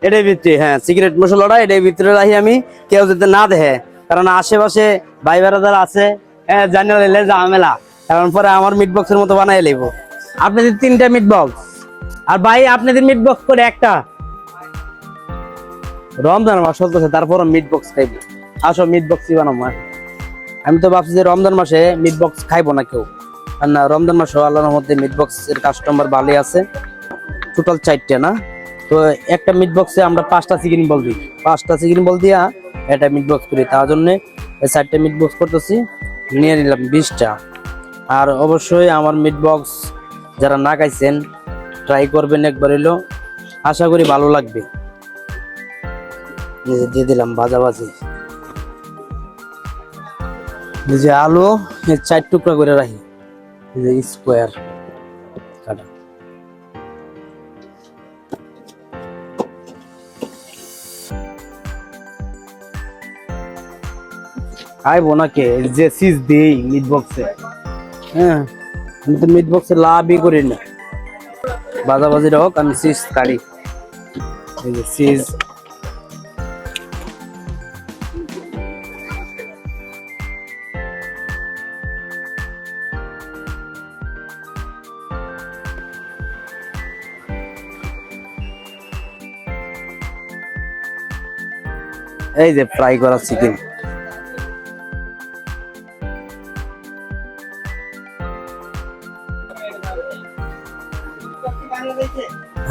এটার ভিতরে, হ্যাঁ, সিগারেট মশলাটা এটার ভিতরে রাখি আমি, কেউ যাতে না দেখে, কারণ আশেপাশে ভাই বেড়াদার আছে, হ্যাঁ, জানিয়ে নিলে ঝামেলা, কারণ পরে আমার মিট বক্সের মতো বানাই লিব। আপনাদের 3টা মিট বক্স, আর ভাই আপনাদের মিট বক্স করে একটা। রমজান মাস চলতেছে, তারপর মিট বক্স খাইবো, আসো মিট বক্সই বানাবো। আমি তো ভাবছি যে রমজান মাসে মিট বক্স খাইবো না কেউ, আর না, রমজান মাসে আল্লাহর মধ্যে মিট বক্স এর কাস্টমার ভালোই আছে, টোটাল 4টা না, তো একটা মিট বক্সে আমরা 5টা চিকেন বল দিই, 5টা চিকেন বল দিয়া একটা মিট বক্স করি, তার জন্য 4টা মিট বক্স করতেছি, নিয়ে নিলাম 20টা। আর অবশ্যই আমার মিট বক্স যারা না খাইছেন ট্রাই করবেন একবার হইলো, আশা করি ভালো লাগবে। দিয়ে দিলাম ভাজাভাজি, এই যে আলু 4 টুকরা করে রাখি, এই যে স্কোয়ার কাটা। খাইবো নাকি যে চিজ দিই মিট বক্সে, হ্যাঁ, আমি তো মিট বক্সে লাভই করি না, ভাজাভাজি হোক আমি চিজ কাটি, এই যে চিজ। এই যে ফ্রাই করা চিকেন,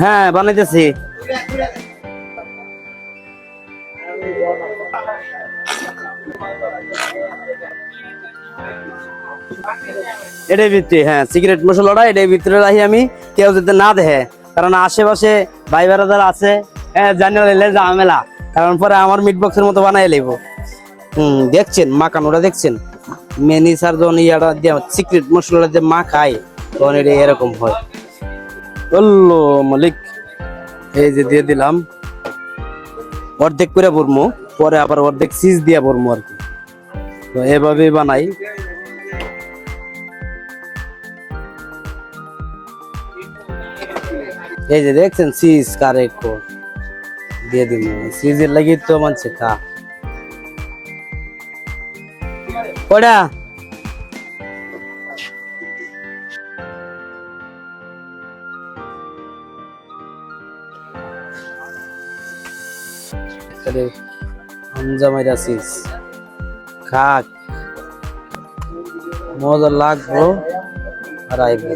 হ্যাঁ বানাইতেছি। এটার ভিতরে, হ্যাঁ, সিগারেট মশলাটা এটার ভিতরে রাখি আমি, কেউ যাতে না দেখে, কারণ আশেপাশে ভাই বেড়াদার আছে, হ্যাঁ, জানিয়ে নিলে ঝামেলা, কারণ পরে আমার মিট বক্সের মতো বানাই লিব। দেখছেন মাখানোটা, দেখছেন মেনিসার যখন ইয়াটা দিয়ে সিক্রেট মশলাটা দিয়ে মা খায় তখন এটা এরকম হয়। বললো মালিক, এই যে দিয়ে দিলাম, অর্ধেক করে ভরমো, পরে আবার অর্ধেক চিজ দিয়ে ভরমো আর কি, তো এভাবে বানাই। এই যে দেখছেন চিজ কারেক্ট দিয়ে দিন, চিজের লাগি তো মানছে খা ওটা। হামজা মাইরা চিজ খা, মজা লাগবো আর আইবো।